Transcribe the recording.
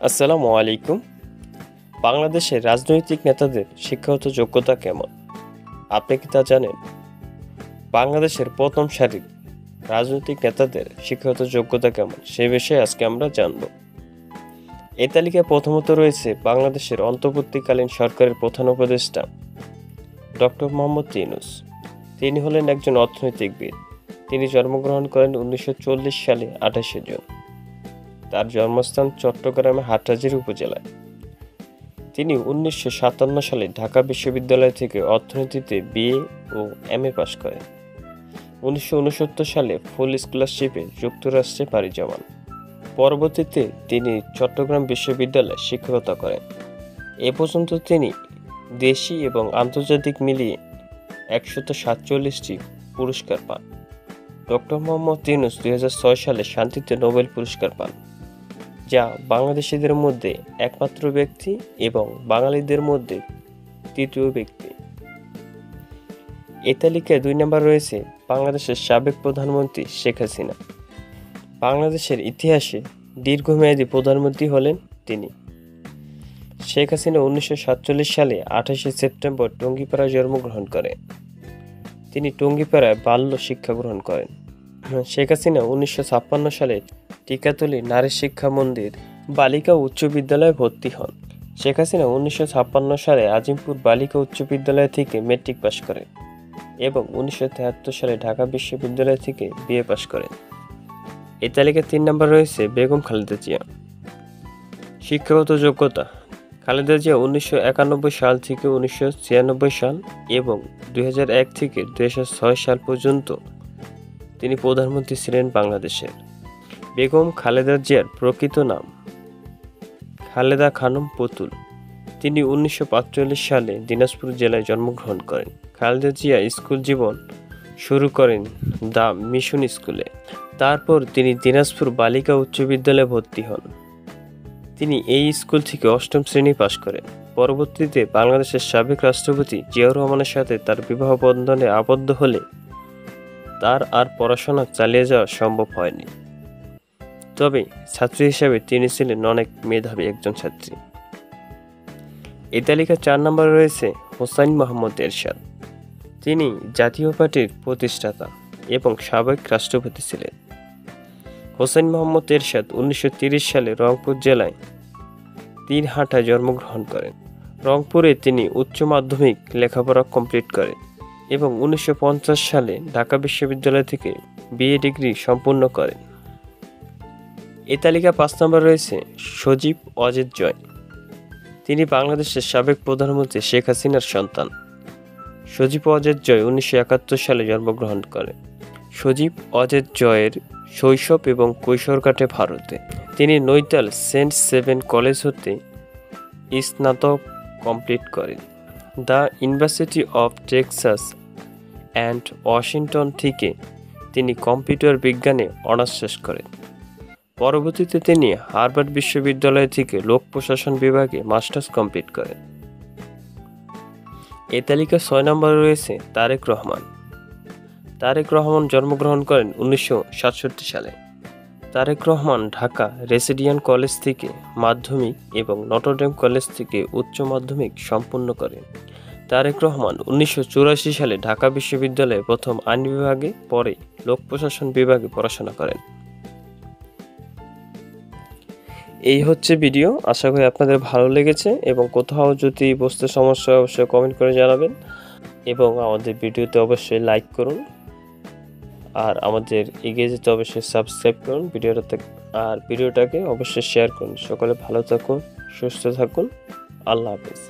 আসসালামু আলাইকুম। বাংলাদেশের রাজনৈতিক নেতাদের শিক্ষাগত যোগ্যতা কেমন, আপনি কি তা জানেন? বাংলাদেশের প্রথম সারির রাজনৈতিক নেতাদের শিক্ষাগত যোগ্যতা কেমন সে বিষয়ে আজকে আমরা জানব। এই তালিকায় প্রথমত রয়েছে বাংলাদেশের অন্তর্বর্তীকালীন সরকারের প্রধান উপদেষ্টা ডক্টর মোহাম্মদ ইউনূস। তিনি হলেন একজন অর্থনৈতিকবিদ। তিনি জন্মগ্রহণ করেন 1940 সালে 28 জুন। তার জন্মস্থান চট্টগ্রামের হাটহাজারী উপজেলায়। তিনি 1957 সালে ঢাকা বিশ্ববিদ্যালয় থেকে অর্থনীতিতে বিএ ও এমএ পাশ করেন। 1969 সালে ফুল স্কলারশিপে যুক্তরাষ্ট্রে পাড়ি জমান। পরবর্তীতে তিনি চট্টগ্রাম বিশ্ববিদ্যালয়ে শিক্ষকতা করেন। এ পর্যন্ত তিনি দেশি এবং আন্তর্জাতিক মিলিয়ে 147টি পুরস্কার পান। ডক্টর মোহাম্মদ ইউনূস 2006 সালে শান্তিতে নোবেল পুরস্কার পান, যা বাংলাদেশিদের মধ্যে একমাত্র ব্যক্তি এবং বাঙালিদের মধ্যে তৃতীয় ব্যক্তি। এই তালিকায় 2 নম্বর রয়েছে বাংলাদেশের সাবেক প্রধানমন্ত্রী শেখ হাসিনা। বাংলাদেশের ইতিহাসে দীর্ঘমেয়াদী প্রধানমন্ত্রী হলেন তিনি। শেখ হাসিনা 1947 সালে 28 সেপ্টেম্বর টঙ্গীপাড়ায় জন্মগ্রহণ করেন। তিনি টঙ্গীপাড়ায় বাল্য শিক্ষা গ্রহণ করেন। শেখ হাসিনা 1956 সালে টিকাতলী নারী শিক্ষা মন্দির বালিকা উচ্চ বিদ্যালয়ে ভর্তি হন। শেখ হাসিনা 1956 সালে আজিমপুর বালিকা উচ্চ বিদ্যালয় থেকে মেট্রিক পাশ করেন এবং 1973 সালে ঢাকা বিশ্ববিদ্যালয় থেকে বিএ পাশ করেন। এই তালিকায় 3 নম্বর রয়েছে বেগম খালেদা জিয়া। শিক্ষাগত যোগ্যতা: খালেদা জিয়া 1991 সাল থেকে 1996 সাল এবং 2001 থেকে 2006 সাল পর্যন্ত তিনি প্রধানমন্ত্রী ছিলেন বাংলাদেশের। বেগম খালেদা জিয়ার প্রকৃত নাম খালেদা খানম পুতুল। তিনি 1945 সালে দিনাজপুর জেলায় জন্মগ্রহণ করেন। খালেদা জিয়া স্কুল জীবন শুরু করেন দ্য মিশন স্কুলে। তারপর তিনি দিনাজপুর বালিকা উচ্চ বিদ্যালয়ে ভর্তি হন। তিনি এই স্কুল থেকে 8ম শ্রেণী পাশ করেন। পরবর্তীতে বাংলাদেশের সাবেক রাষ্ট্রপতি জিয়াউর রহমানের সাথে তার বিবাহ বন্ধনে আবদ্ধ হলে তার আর পড়াশোনা চালিয়ে যাওয়া সম্ভব হয়নি। তবে ছাত্রী হিসাবে তিনি ছিলেন অনেক মেধাবী একজন ছাত্রী। এই তালিকায় 4 নম্বরে রয়েছে হোসাইন মোহাম্মদ এরশাদ। তিনি জাতীয় পার্টির প্রতিষ্ঠাতা এবং সাবেক রাষ্ট্রপতি ছিলেন। হোসাইন মোহাম্মদ এরশাদ 1930 সালে রংপুর জেলায় তিনহাটায় জন্মগ্রহণ করেন। রংপুরে তিনি উচ্চ মাধ্যমিক লেখাপড়া কমপ্লিট করেন এবং 1950 সালে ঢাকা বিশ্ববিদ্যালয় থেকে বিএ ডিগ্রি সম্পূর্ণ করেন। এই তালিকা 5 নম্বর রয়েছে সজীব ওয়াজেদ জয়। তিনি বাংলাদেশের সাবেক প্রধানমন্ত্রী শেখ হাসিনার সন্তান। সজীব ওয়াজেদ জয় 1971 সালে জন্মগ্রহণ করেন। সজীব ওয়াজেদ জয়ের শৈশব এবং কৈশোর কাটে ভারতে। তিনি নৈতাল সেন্ট সেভেন কলেজ হতে স্নাতক কমপ্লিট করেন। The university of Texas and Washington থেকে তিনি কম্পিউটার বিজ্ঞানে অনার্স শেষ করেন। পরবর্তীতে তিনি হার্ভার্ড বিশ্ববিদ্যালয় থেকে লোক প্রশাসন বিভাগে মাস্টার্স কমপ্লিট করেন। এই তালিকায় 6 নম্বরে রয়েছে তারেক রহমান। তারেক রহমান জন্মগ্রহণ করেন 1967 সালে। তারেক রহমান ঢাকা রেসিডেন্সিয়াল কলেজ থেকে মাধ্যমিক এবং নটরডেম কলেজ থেকে উচ্চ মাধ্যমিক সম্পন্ন করেন। তারেক রহমান 1984 সালে ঢাকা বিশ্ববিদ্যালয়ে প্রথম আইন বিভাগে, পরে লোক প্রশাসন বিভাগে পড়াশোনা করেন। এই হচ্ছে ভিডিও। আশা করি আপনাদের ভালো লেগেছে এবং কোথাও যদি বুঝতে সমস্যা হয় অবশ্যই কমেন্ট করে জানাবেন এবং আমাদের ভিডিওতে অবশ্যই লাইক করুন আর আমাদের এগিয়ে যেতে অবশ্যই সাবস্ক্রাইব করুন ভিডিওটাকে অবশ্যই শেয়ার করুন। সকলে ভালো থাকুন, সুস্থ থাকুন। আল্লাহ হাফেজ।